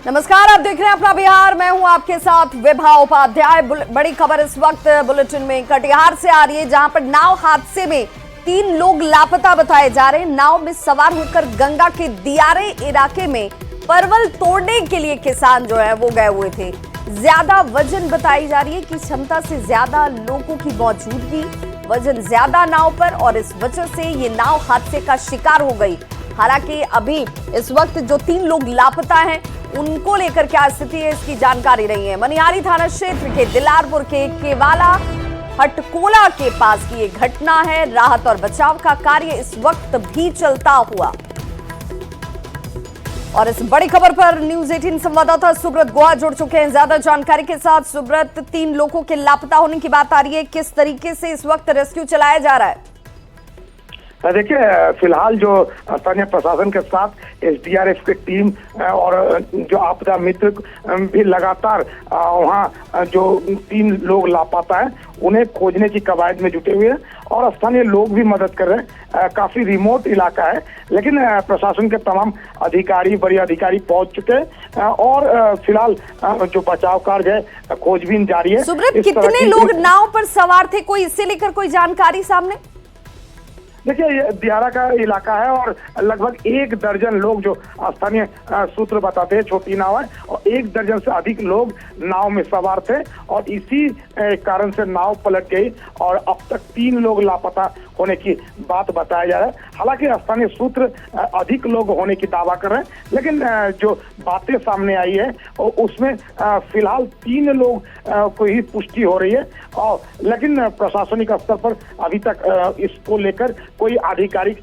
नमस्कार, आप देख रहे हैं अपना बिहार। मैं हूं आपके साथ विभा उपाध्याय। बड़ी खबर इस वक्त बुलेटिन में कटिहार से आ रही है, जहां पर नाव हादसे में 3 लोग लापता बताए जा रहे हैं। नाव में सवार होकर गंगा के दियारे इलाके में परवल तोड़ने के लिए किसान जो है वो गए हुए थे। ज्यादा वजन बताई जा रही है कि क्षमता से ज्यादा लोगों की मौजूदगी, वजन ज्यादा नाव पर, और इस वजह से ये नाव हादसे का शिकार हो गई। हालांकि अभी इस वक्त जो 3 लोग लापता हैं उनको लेकर क्या स्थिति है, इसकी जानकारी नहीं है। मनिहारी थाना क्षेत्र के दिलारपुर के केवाला हटकोला के पास की ये घटना है। राहत और बचाव का कार्य इस वक्त भी चलता हुआ। और इस बड़ी खबर पर न्यूज 18 संवाददाता सुब्रत गुहा जुड़ चुके हैं ज्यादा जानकारी के साथ। सुब्रत, 3 लोगों के लापता होने की बात आ रही है, किस तरीके से इस वक्त रेस्क्यू चलाया जा रहा है? देखिए, फिलहाल जो स्थानीय प्रशासन के साथ एसडीआरएफ की टीम और जो आपदा मित्र भी लगातार वहाँ जो 3 लोग लापता है उन्हें खोजने की कवायद में जुटे हुए हैं और स्थानीय लोग भी मदद कर रहे हैं। काफी रिमोट इलाका है, लेकिन प्रशासन के तमाम अधिकारी, बड़े अधिकारी पहुंच चुके हैं और फिलहाल जो बचाव कार्य है, खोजबीन जारी है। सुब्रत, कितने लोग नाव पर सवार थे, कोई इससे लेकर कोई जानकारी सामने? देखिए, ये दियारा का इलाका है और लगभग 1 दर्जन लोग, जो स्थानीय सूत्र बताते हैं, छोटी नाव है और 1 दर्जन से अधिक लोग नाव में सवार थे और इसी कारण से नाव पलट गई और अब तक 3 लोग लापता होने की बात बताया जा रहा है। हालांकि स्थानीय सूत्र अधिक लोग होने की दावा कर रहे हैं, लेकिन जो बातें सामने आई है उसमें फिलहाल 3 लोग को ही पुष्टि हो रही है और लेकिन प्रशासनिक स्तर पर अभी तक इसको लेकर कोई आधिकारिक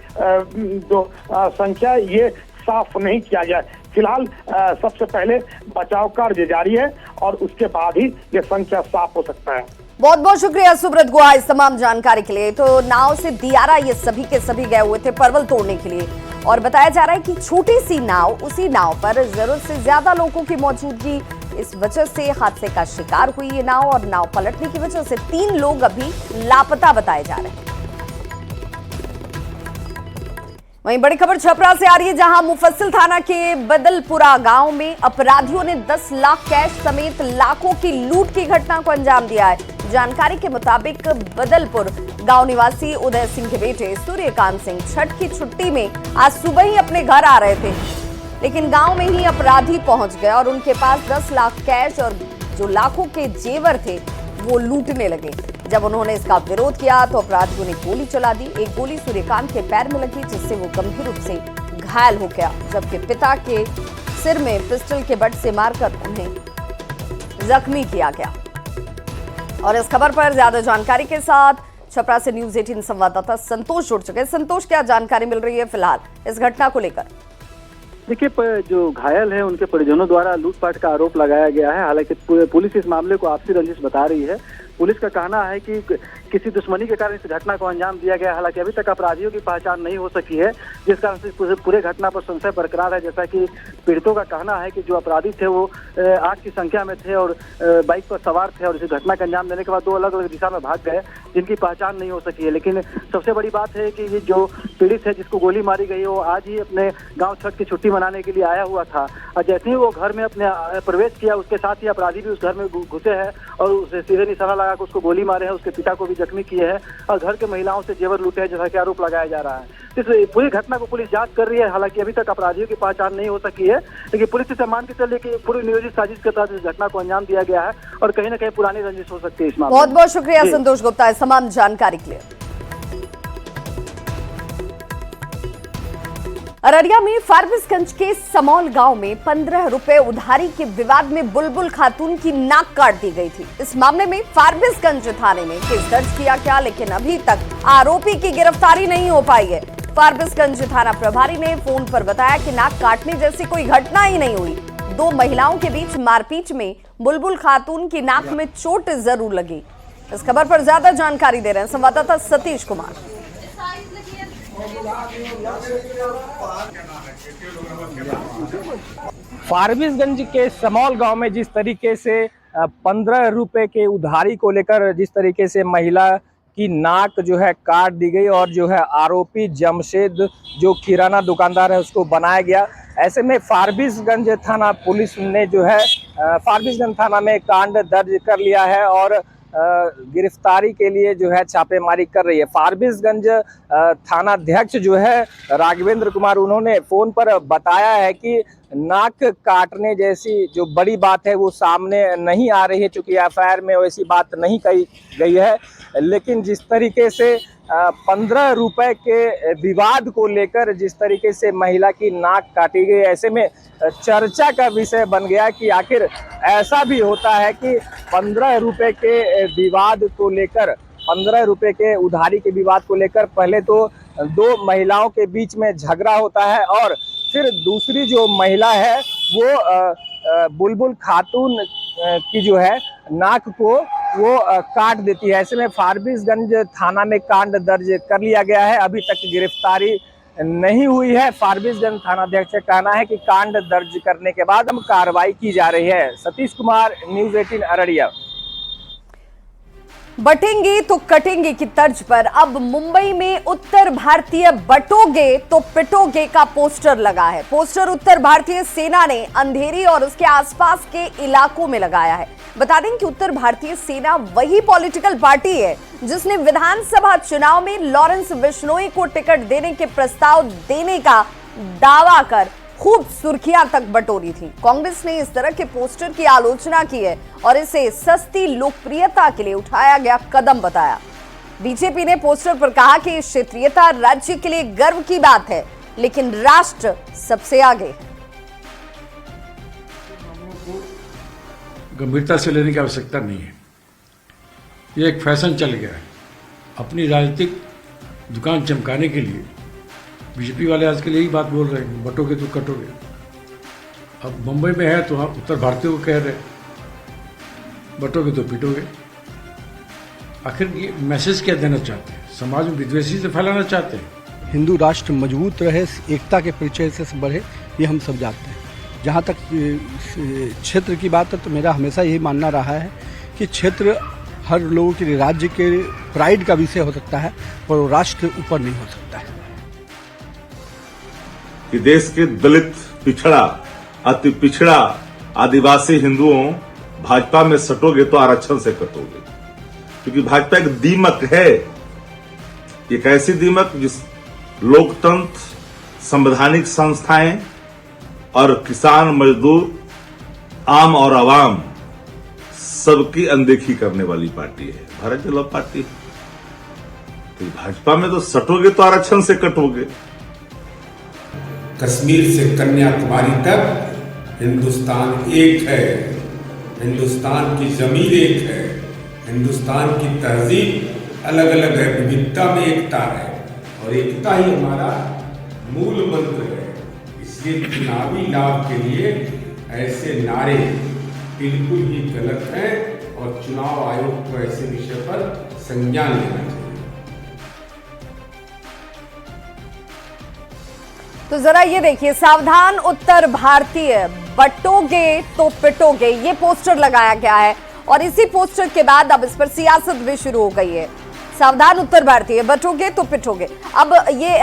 जो संख्या ये साफ नहीं किया गया है। फिलहाल सबसे पहले बचाव कार्य जारी है और उसके बाद ही ये संख्या साफ हो सकता है। बहुत बहुत शुक्रिया सुब्रत गुहा इस तमाम जानकारी के लिए। तो नाव से दियारा ये सभी के सभी गए हुए थे परवल तोड़ने के लिए और बताया जा रहा है कि छोटी सी नाव, उसी नाव पर जरूरत से ज्यादा लोगों की मौजूदगी, इस वजह से हादसे का शिकार हुई ये नाव और नाव पलटने की वजह से 3 लोग अभी लापता बताए जा रहे हैं। वहीं बड़ी खबर छपरा से आ रही है, जहां मुफस्सिल थाना के बदलपुरा गांव में अपराधियों ने 10 लाख कैश समेत लाखों की लूट की घटना को अंजाम दिया है। जानकारी के मुताबिक बदलपुर गांव निवासी उदय सिंह के बेटे सूर्यकांत सिंह छठ की छुट्टी में आज सुबह ही अपने घर आ रहे थे, लेकिन गांव में ही अपराधी पहुंच गए और उनके पास 10 लाख कैश और जो लाखों के जेवर थे वो लूटने लगे। जब उन्होंने इसका विरोध किया तो अपराधियों ने गोली चला दी। एक गोली सूर्यकांत के पैर में लगी, जिससे वो गंभीर रूप से घायल हो गया, जबकि पिता के सिर में पिस्टल के बट से मारकर उन्हें जख्मी किया गया। और इस खबर पर ज्यादा जानकारी के साथ छपरा से न्यूज 18 संवाददाता संतोष जुड़ चुके हैं। संतोष, क्या जानकारी मिल रही है फिलहाल इस घटना को लेकर? देखिए, जो घायल है उनके परिजनों द्वारा लूटपाट का आरोप लगाया गया है। हालांकि पुलिस इस मामले को आपसी रंजिश बता रही है। पुलिस का कहना है कि किसी दुश्मनी के कारण इस घटना को अंजाम दिया गया। हालांकि अभी तक अपराधियों की पहचान नहीं हो सकी है, जिस कारण से पूरे घटना पर संशय बरकरार है। जैसा कि पीड़ितों का कहना है कि जो अपराधी थे वो 8 की संख्या में थे और बाइक पर सवार थे और इस घटना का अंजाम देने के बाद 2 अलग अलग दिशा में भाग गए, जिनकी पहचान नहीं हो सकी है। लेकिन सबसे बड़ी बात है कि ये जो पीड़ित है, जिसको गोली मारी गई है, वो आज ही अपने गाँव छठ की छुट्टी मनाने के लिए आया हुआ था और जैसे ही वो घर में अपने प्रवेश किया, उसके साथ ही अपराधी भी उस घर में घुसे हैं और उसे सीधे निशाना लगा कर उसको गोली मारे हैं। उसके पिता को भी जख्मी किए हैं और घर के महिलाओं से जेवर लूटे हैं, जैसा कि आरोप लगाया जा रहा है। इस पूरी घटना को पुलिस जांच कर रही है। हालांकि अभी तक अपराधियों की पहचान नहीं हो सकी है, लेकिन पुलिस से मान के चलिए कि पूरी नियोजित साजिश के तहत इस घटना को अंजाम दिया गया है और कहीं ना कहीं पुरानी रंजिश हो सकती है इस मामले में। बहुत बहुत शुक्रिया संतोष गुप्ता इस तमाम जानकारी के लिए। अररिया में फारबिसगंज के समौल गांव में 15 रुपए उधारी के विवाद में बुलबुल खातून की नाक काट दी गई थी। इस मामले में फारबिसगंज थाने में केस दर्ज किया गया, लेकिन अभी तक आरोपी की गिरफ्तारी नहीं हो पाई है। फारबिसगंज थाना प्रभारी ने फोन पर बताया कि नाक काटने जैसी कोई घटना ही नहीं हुई। 2 महिलाओं के बीच मारपीट में बुलबुल खातून की नाक में चोट जरूर लगी। इस खबर पर ज्यादा जानकारी दे रहे हैं संवाददाता सतीश कुमार। फारबिसगंज के समौल गांव में जिस तरीके से 15 रुपए के उधारी को लेकर जिस तरीके से महिला की नाक जो है काट दी गई और जो है आरोपी जमशेद जो किराना दुकानदार है उसको बनाया गया। ऐसे में फारबिसगंज थाना पुलिस ने जो है फारबिसगंज थाना में कांड दर्ज कर लिया है और गिरफ्तारी के लिए जो है छापेमारी कर रही है। फारबिसगंज थानाध्यक्ष जो है राघवेंद्र कुमार, उन्होंने फोन पर बताया है कि नाक काटने जैसी जो बड़ी बात है वो सामने नहीं आ रही है, चूंकि एफआईआर में वैसी बात नहीं कही गई है। लेकिन जिस तरीके से 15 रुपए के विवाद को लेकर जिस तरीके से महिला की नाक काटी गई, ऐसे में चर्चा का विषय बन गया कि आखिर ऐसा भी होता है कि 15 रुपए के विवाद को लेकर, 15 रुपए के उधारी के विवाद को लेकर पहले तो दो महिलाओं के बीच में झगड़ा होता है और फिर दूसरी जो महिला है वो बुलबुल खातून की जो है नाक को वो काट देती है। ऐसे में फारबिसगंज थाना में कांड दर्ज कर लिया गया है। अभी तक गिरफ्तारी नहीं हुई है। फारबिसगंज थानाध्यक्ष का कहना है कि कांड दर्ज करने के बाद हम कार्रवाई की जा रही है। सतीश कुमार, न्यूज़ 18 अररिया। बटेंगे तो कटेंगे की तर्ज पर अब मुंबई में उत्तर भारतीय बटोगे तो पिटोगे का पोस्टर लगा है। पोस्टर उत्तर भारतीय सेना ने अंधेरी और उसके आसपास के इलाकों में लगाया है। बता दें कि उत्तर भारतीय सेना वही पॉलिटिकल पार्टी है जिसने विधानसभा चुनाव में लॉरेंस बिश्नोई को टिकट देने के प्रस्ताव देने का दावा कर खूब सुर्खियां तक बटोरी थी। कांग्रेस ने इस तरह के पोस्टर की आलोचना की है और इसे सस्ती लोकप्रियता के लिए उठाया गया कदम बताया। बीजेपी ने पोस्टर पर कहा कि क्षेत्रीयता राज्य के लिए गर्व की बात है, लेकिन राष्ट्र सबसे आगे है। गंभीरता से लेने की आवश्यकता नहीं है। ये एक फैशन चल गया है। अपनी राजनीतिक दुकान चमकाने के लिए बीजेपी वाले आज के लिए यही बात बोल रहे हैं, बटोगे तो कटोगे। अब मुंबई में है तो आप उत्तर भारतीय को कह रहे हैं बटोगे तो पिटोगे। आखिर ये मैसेज क्या देना चाहते हैं? समाज में विद्वेषी से फैलाना चाहते हैं? हिंदू राष्ट्र मजबूत रहे, एकता के परिचय से बढ़े, ये हम सब जानते हैं। जहाँ तक क्षेत्र की बात है तो मेरा हमेशा यही मानना रहा है कि क्षेत्र हर लोगों के लिए राज्य के प्राइड का विषय हो सकता है और राष्ट्र ऊपर नहीं हो सकता है। कि देश के दलित, पिछड़ा, अति पिछड़ा, आदिवासी हिंदुओं भाजपा में सटोगे तो आरक्षण से कटोगे, क्योंकि भाजपा एक दीमक है। एक ऐसी दीमक जिस लोकतंत्र, संवैधानिक संस्थाएं और किसान, मजदूर, आम और आवाम सबकी अनदेखी करने वाली पार्टी है भारतीय जनता पार्टी। तो भाजपा में तो सटोगे तो आरक्षण से कटोगे। कश्मीर से कन्याकुमारी तक हिंदुस्तान एक है, हिंदुस्तान की जमीन एक है, हिंदुस्तान की तहजीब अलग अलग है, विविधता में एकता है और एकता ही हमारा मूल मंत्र है। इसलिए चुनावी लाभ के लिए ऐसे नारे बिल्कुल ही गलत हैं और चुनाव आयोग को ऐसे विषय पर संज्ञान लेना चाहिए। तो जरा ये देखिए, सावधान उत्तर भारतीय बटोगे तो पिटोगे, ये पोस्टर लगाया गया है और इसी पोस्टर के बाद अब इस पर सियासत भी शुरू हो गई है। सावधान उत्तर भारतीय बटोगे तो पिटोगे, अब ये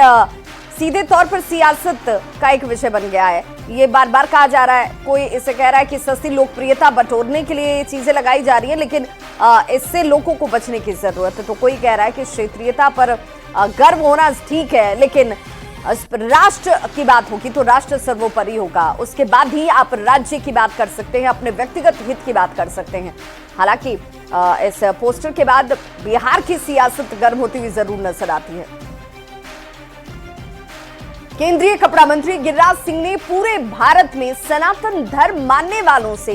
सीधे तौर पर सियासत का एक विषय बन गया है। ये बार बार कहा जा रहा है, कोई इसे कह रहा है कि सस्ती लोकप्रियता बटोरने के लिए ये चीजें लगाई जा रही है, लेकिन इससे लोगों को बचने की जरूरत है। तो कोई कह रहा है कि क्षेत्रीयता पर गर्व होना ठीक है, लेकिन राष्ट्र की बात होगी तो राष्ट्र सर्वोपरि होगा, उसके बाद ही आप राज्य की बात कर सकते हैं, अपने व्यक्तिगत हित की बात कर सकते हैं। हालांकि इस पोस्टर के बाद बिहार की सियासत गर्म होती हुई जरूर नजर आती है। केंद्रीय कपड़ा मंत्री गिरिराज सिंह ने पूरे भारत में सनातन धर्म मानने वालों से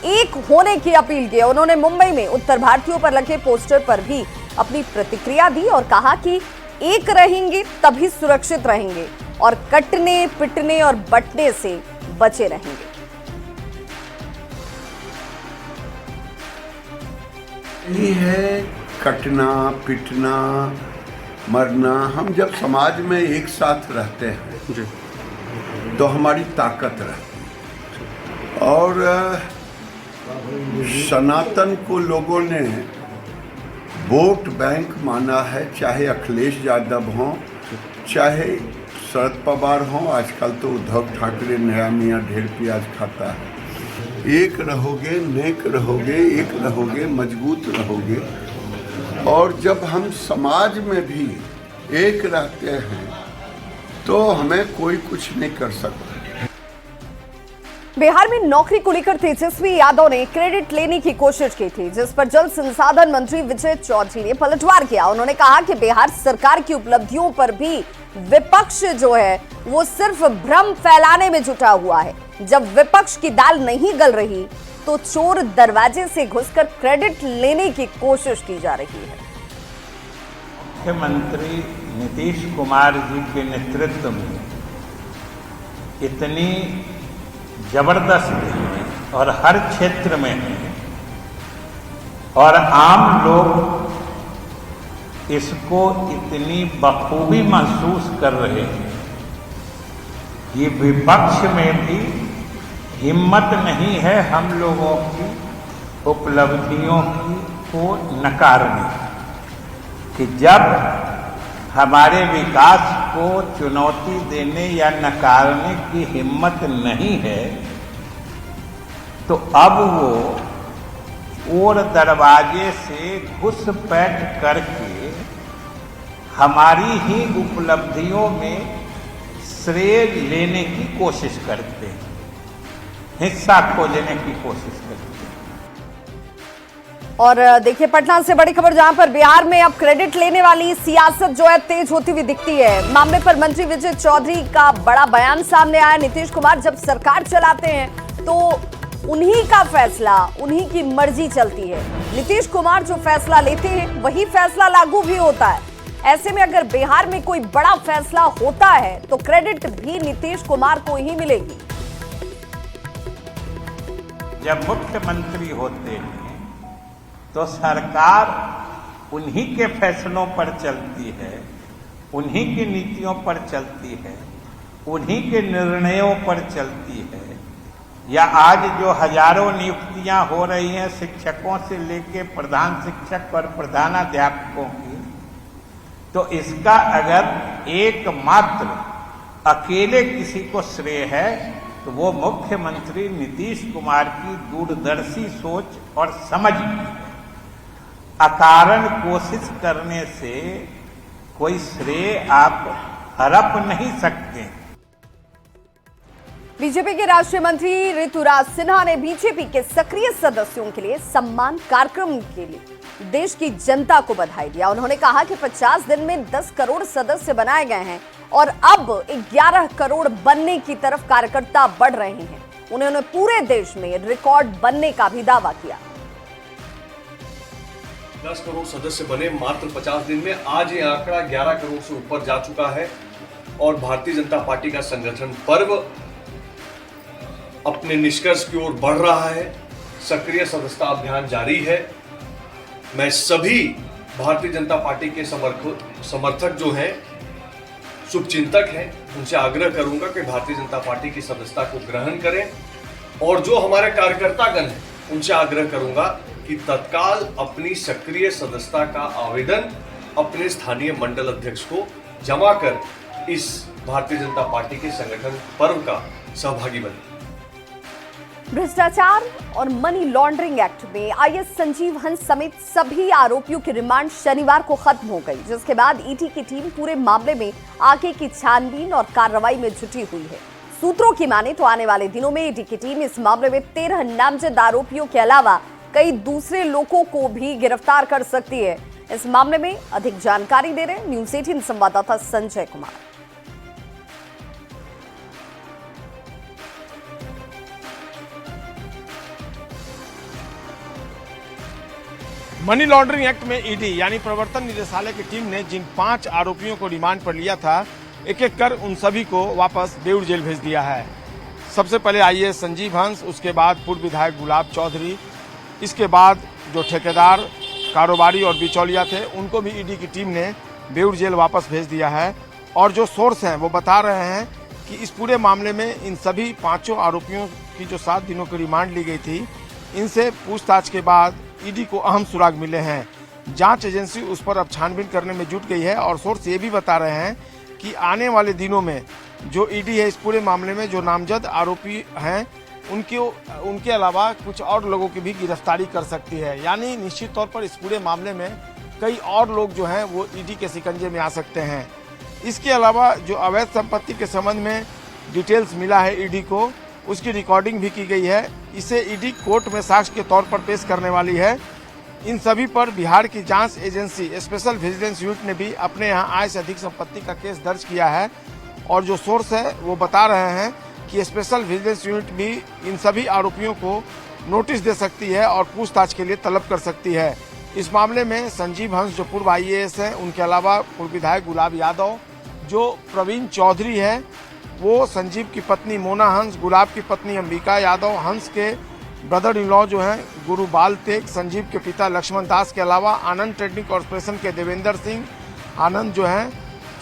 एक होने की अपील की। उन्होंने मुंबई में उत्तर भारतीयों पर लगे पोस्टर पर भी अपनी प्रतिक्रिया दी और कहा कि एक रहेंगे तभी सुरक्षित रहेंगे और कटने, पिटने और बटने से बचे रहेंगे। यही है कटना, पिटना, मरना। हम जब समाज में एक साथ रहते हैं तो हमारी ताकत रहती है। और सनातन को लोगों ने वोट बैंक माना है, चाहे अखिलेश यादव हों, चाहे शरद पवार हों, आजकल तो उद्धव ठाकरे नया मियाँ ढेर प्याज खाता है। एक रहोगे, नेक रहोगे, एक रहोगे, मजबूत रहोगे। और जब हम समाज में भी एक रहते हैं तो हमें कोई कुछ नहीं कर सकता। बिहार में नौकरी को लेकर तेजस्वी यादव ने क्रेडिट लेने की कोशिश की थी, जिस पर जल संसाधन मंत्री विजय चौधरी ने पलटवार किया। उन्होंने कहा कि बिहार सरकार की उपलब्धियों पर भी विपक्ष जो है वो सिर्फ भ्रम फैलाने में जुटा हुआ है। जब विपक्ष की दाल नहीं गल रही तो चोर दरवाजे से घुसकर क्रेडिट लेने की कोशिश की जा रही है। मुख्यमंत्री नीतीश कुमार जी के नेतृत्व में इतनी जबरदस्त है और हर क्षेत्र में है और आम लोग इसको इतनी बखूबी महसूस कर रहे हैं। ये विपक्ष में भी हिम्मत नहीं है हम लोगों की उपलब्धियों को नकारने कि जब हमारे विकास को चुनौती देने या नकारने की हिम्मत नहीं है तो अब वो और दरवाजे से घुसपैठ करके हमारी ही उपलब्धियों में श्रेय लेने की कोशिश करते हैं, हिस्सा खोजने की कोशिश करते हैं। और देखिए पटना से बड़ी खबर, जहां पर बिहार में अब क्रेडिट लेने वाली सियासत जो है तेज होती हुई दिखती है। मामले पर मंत्री विजय चौधरी का बड़ा बयान सामने आया। नीतीश कुमार जब सरकार चलाते हैं तो उन्हीं का फैसला, उन्हीं की मर्जी चलती है। नीतीश कुमार जो फैसला लेते हैं वही फैसला लागू भी होता है। ऐसे में अगर बिहार में कोई बड़ा फैसला होता है तो क्रेडिट भी नीतीश कुमार को ही मिलेगी। जब मुख्यमंत्री होते हैं तो सरकार उन्हीं के फैसलों पर चलती है, उन्हीं की नीतियों पर चलती है, उन्हीं के निर्णयों पर चलती है। या आज जो हजारों नियुक्तियां हो रही हैं शिक्षकों से लेके प्रधान शिक्षक और प्रधानाध्यापकों की, तो इसका अगर एकमात्र अकेले किसी को श्रेय है तो वो मुख्यमंत्री नीतीश कुमार की दूरदर्शी सोच और समझ की है। अकारण कोशिश करने से कोई श्रेय आप हड़प नहीं सकते। बीजेपी के राष्ट्रीय मंत्री ऋतुराज सिन्हा ने बीजेपी के सक्रिय सदस्यों के लिए सम्मान कार्यक्रम के लिए देश की जनता को बधाई दिया। उन्होंने कहा कि 50 दिन में 10 करोड़ सदस्य बनाए गए हैं और अब 11 करोड़ बनने की तरफ कार्यकर्ता बढ़ रहे हैं। उन्होंने पूरे देश में रिकॉर्ड बनने का भी दावा किया। 10 करोड़ सदस्य बने मात्र 50 दिन में। आज ये आंकड़ा 11 करोड़ से ऊपर जा चुका है और भारतीय जनता पार्टी का संगठन पर्व अपने निष्कर्ष की ओर बढ़ रहा है। सक्रिय सदस्यता अभियान जारी है। मैं सभी भारतीय जनता पार्टी के समर्थक जो हैं, शुभचिंतक हैं, उनसे आग्रह करूंगा कि भारतीय जनता पार्टी की सदस्यता को ग्रहण करें और जो हमारे कार्यकर्तागण हैं उनसे आग्रह करूंगा कि तत्काल अपनी सक्रिय सदस्यता का आवेदन अपने स्थानीय मंडल अध्यक्ष को जमा कर इस भारतीय जनता पार्टी के संगठन पर्व का सहभागी बने। भ्रष्टाचार और मनी लॉन्ड्रिंग एक्ट में आईएएस संजीव हंस समेत सभी आरोपियों की रिमांड शनिवार को खत्म हो गई, जिसके बाद ईडी की टीम पूरे मामले में आगे की छानबीन और कार्रवाई में जुटी हुई है। सूत्रों की माने तो आने वाले दिनों में ईडी की टीम इस मामले में 13 नामजद आरोपियों के अलावा कई दूसरे लोगों को भी गिरफ्तार कर सकती है। इस मामले में अधिक जानकारी दे रहे हैं न्यूज़ 18 संवाददाता Sanjay Kumar. Money laundering act में ईडी यानी प्रवर्तन निदेशालय की टीम ने जिन 5 आरोपियों को रिमांड पर लिया था, एक एक कर उन सभी को वापस बेऊर जेल भेज दिया है। सबसे पहले आईएएस संजीव हंस, उसके बाद पूर्व विधायक गुलाब चौधरी, इसके बाद जो ठेकेदार, कारोबारी और बिचौलिया थे उनको भी ईडी की टीम ने बेऊर जेल वापस भेज दिया है। और जो सोर्स हैं वो बता रहे हैं कि इस पूरे मामले में इन सभी 5 आरोपियों की जो 7 दिनों की रिमांड ली गई थी, इनसे पूछताछ के बाद ईडी को अहम सुराग मिले हैं। जांच एजेंसी उस पर अब छानबीन करने में जुट गई है और सोर्स ये भी बता रहे हैं कि आने वाले दिनों में जो ईडी है इस पूरे मामले में जो नामजद आरोपी हैं उनके अलावा कुछ और लोगों की भी गिरफ्तारी कर सकती है। यानी निश्चित तौर पर इस पूरे मामले में कई और लोग जो हैं वो ईडी के शिकंजे में आ सकते हैं। इसके अलावा जो अवैध संपत्ति के संबंध में डिटेल्स मिला है ईडी को, उसकी रिकॉर्डिंग भी की गई है। इसे ईडी कोर्ट में साक्ष्य के तौर पर पेश करने वाली है। इन सभी पर बिहार की जांच एजेंसी स्पेशल विजिलेंस यूनिट ने भी अपने यहाँ आय से अधिक संपत्ति का केस दर्ज किया है और जो सोर्स है वो बता रहे हैं कि स्पेशल विजिलेंस यूनिट भी इन सभी आरोपियों को नोटिस दे सकती है और पूछताछ के लिए तलब कर सकती है। इस मामले में संजीव हंस जो पूर्व IAS है, उनके अलावा पूर्व विधायक गुलाब यादव, जो प्रवीण चौधरी है वो संजीव की पत्नी मोना हंस, गुलाब की पत्नी अंबिका यादव, हंस के ब्रदर इन लॉ जो हैं गुरुबाल तेग, संजीव के पिता लक्ष्मण दास के अलावा आनंद ट्रेडिंग कॉर्पोरेशन के देवेंद्र सिंह, आनंद जो हैं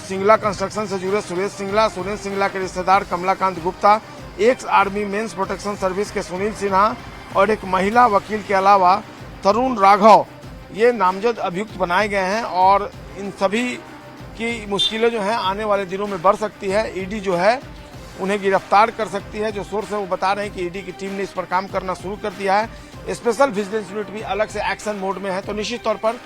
सिंगला कंस्ट्रक्शन से जुड़े सुरेश सिंगला, सुरेश सिंगला के रिश्तेदार Kamalakant Gupta, ex army men's protection service के सुनील सिन्हा और एक महिला वकील के अलावा तरुण राघव, ये नामजद अभियुक्त बनाए गए हैं और इन सभी की मुश्किलें जो हैं आने वाले दिनों में बढ़ सकती है। ईडी जो है उन्हें गिरफ्तार कर सकती है। जो सोर्स है वो बता रहे हैं कि ईडी की टीम ने इस पर काम करना शुरू कर दिया है। स्पेशल विजिलेंस यूनिट भी अलग से एक्शन मोड में है। तो निश्चित तौर पर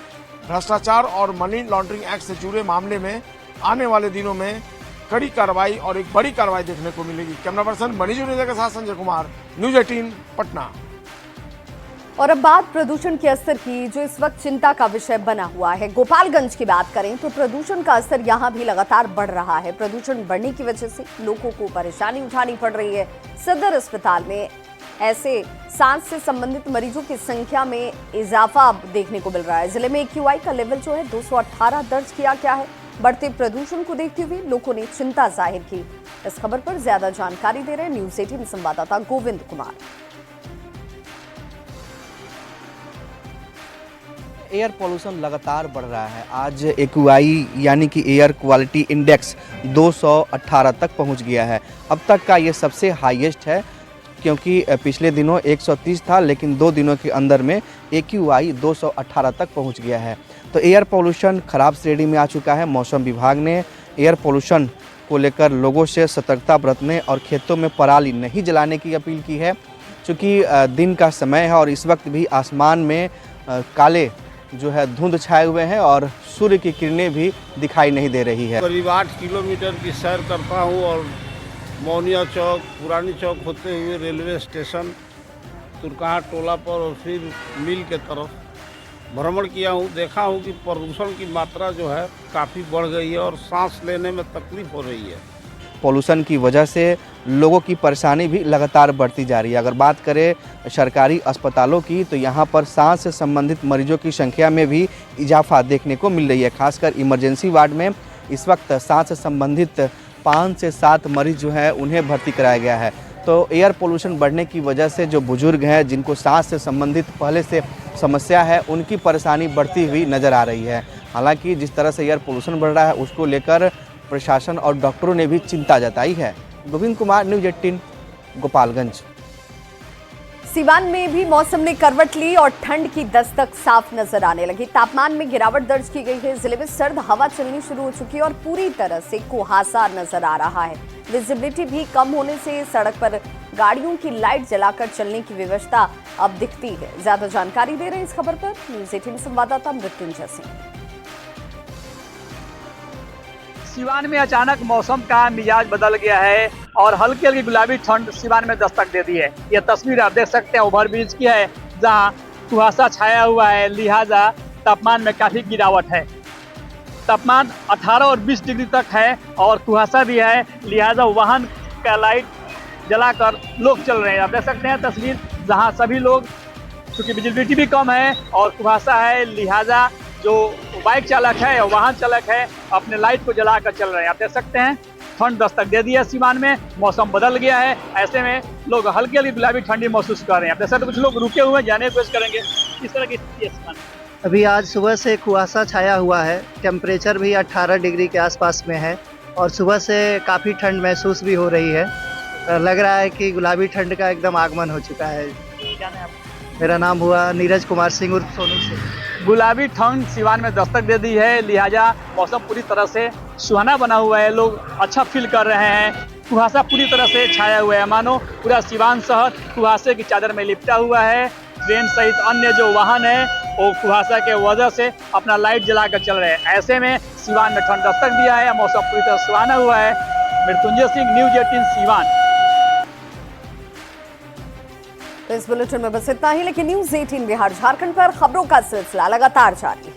भ्रष्टाचार और मनी लॉन्ड्रिंग एक्ट से जुड़े मामले में आने वाले दिनों में कड़ी कार्रवाई और एक बड़ी कार्रवाई देखने को मिलेगी। कैमरा पर्सन मनीजू नेजा के साथ संजय कुमार, न्यूज 18 पटना। और अब बात प्रदूषण के असर की, जो इस वक्त चिंता का विषय बना हुआ है। गोपालगंज की बात करें तो प्रदूषण का असर यहां भी लगातार बढ़ रहा है। प्रदूषण बढ़ने की वजह से लोगों को परेशानी उठानी पड़ रही है। सदर अस्पताल में ऐसे सांस से संबंधित मरीजों की संख्या में इजाफा देखने को मिल रहा है। जिले में AQI का लेवल जो है 218 दर्ज किया गया है। बढ़ते प्रदूषण को देखते हुए लोगों ने चिंता जाहिर की। इस खबर पर ज्यादा जानकारी दे रहे हैं न्यूज 18 संवाददाता गोविंद कुमार। एयर पोल्यूशन लगातार बढ़ रहा है। आज AQI यानी कि एयर क्वालिटी इंडेक्स 218 तक पहुंच गया है। अब तक का ये सबसे हाईएस्ट है, क्योंकि पिछले दिनों 130 था, लेकिन 2 दिनों के अंदर में AQI 218 तक पहुंच गया है। तो एयर पोल्यूशन खराब श्रेणी में आ चुका है। मौसम विभाग ने एयर पोल्यूशन को लेकर लोगों से सतर्कता बरतने और खेतों में पराली नहीं जलाने की अपील की है। चूँकि दिन का समय है और इस वक्त भी आसमान में काले जो है धुंध छाए हुए हैं और सूर्य की किरणें भी दिखाई नहीं दे रही है। करीब 8 किलोमीटर की सैर करता हूँ और मौनिया चौक, पुरानी चौक होते हुए रेलवे स्टेशन, तुरकहा टोला पर और फिर मिल के तरफ भ्रमण किया हूँ। देखा हूँ कि प्रदूषण की मात्रा जो है काफ़ी बढ़ गई है और सांस लेने में तकलीफ हो रही है। पोल्यूशन की वजह से लोगों की परेशानी भी लगातार बढ़ती जा रही है। अगर बात करें सरकारी अस्पतालों की, तो यहाँ पर सांस से संबंधित मरीजों की संख्या में भी इजाफा देखने को मिल रही है। खासकर इमरजेंसी वार्ड में इस वक्त सांस से संबंधित 5 से 7 मरीज जो है उन्हें भर्ती कराया गया है। तो एयर पोल्यूशन बढ़ने की वजह से जो बुजुर्ग हैं, जिनको सांस से संबंधित पहले से समस्या है, उनकी परेशानी बढ़ती हुई नज़र आ रही है। हालांकि जिस तरह से एयर पोल्यूशन बढ़ रहा है उसको लेकर प्रशासन और डॉक्टरों ने भी चिंता जताई है। गोविंद कुमार, न्यूज 18 गोपालगंज। सीवान में भी मौसम ने करवट ली और ठंड की दस्तक साफ नजर आने लगी। तापमान में गिरावट दर्ज की गई है। जिले में सर्द हवा चलनी शुरू हो चुकी है और पूरी तरह से कुहासा नजर आ रहा है। विजिबिलिटी भी कम होने से सड़क पर गाड़ियों की लाइट जलाकर चलने की व्यवस्था अब दिखती है। ज्यादा जानकारी दे रहे हैं इस खबर पर न्यूज 18 संवाददाता मृत्युंजय सिंह। सिवान में अचानक मौसम का मिजाज बदल गया है और हल्की हल्की गुलाबी ठंड सिवान में दस्तक दे दी है। यह तस्वीर आप देख सकते हैं ओवरब्रिज की है, जहां कुहासा छाया हुआ है, लिहाजा तापमान में काफी गिरावट है। तापमान 18 और 20 डिग्री तक है और कुहासा भी है, लिहाजा वाहन का लाइट जलाकर लोग चल रहे हैं। आप देख सकते हैं तस्वीर, जहां सभी लोग, चूँकि विजिबिलिटी भी कम है और कुहासा है, लिहाजा जो बाइक चालक है, वाहन चालक है, अपने लाइट को जलाकर चल रहे हैं। आप देख सकते हैं ठंड दस्तक दे दी है सिवान में, मौसम बदल गया है। ऐसे में लोग हल्की हल्की गुलाबी ठंडी महसूस कर रहे हैं। आप देख सकते हैं कुछ लोग रुके हुए हैं, जाने की कोशिश करेंगे। इस तरह की स्थिति है सिवान में। अभी आज सुबह से कुहासा छाया हुआ है, टेम्परेचर भी 18 डिग्री के आसपास में है और सुबह से काफ़ी ठंड महसूस भी हो रही है। लग रहा है कि गुलाबी ठंड का एकदम आगमन हो चुका है। मेरा नाम हुआ नीरज कुमार सिंह उर्फ सोनू सिंह। गुलाबी ठंड सिवान में दस्तक दे दी है, लिहाजा मौसम पूरी तरह से सुहाना बना हुआ है। लोग अच्छा फील कर रहे हैं। कुहासा पूरी तरह से छाया हुआ है, मानो पूरा सिवान शहर कुहासे की चादर में लिपटा हुआ है। ट्रेन सहित अन्य जो वाहन है वो कुहासा के वजह से अपना लाइट जलाकर चल रहे हैं। ऐसे में सिवान में ठंड दस्तक दिया है, मौसम पूरी तरह सुहाना हुआ है। मृत्युंजय सिंह, न्यूज 18 सिवान। तो इस बुलेटिन में बस इतना ही, लेकिन न्यूज 18 बिहार झारखंड पर खबरों का सिलसिला लगातार जारी है।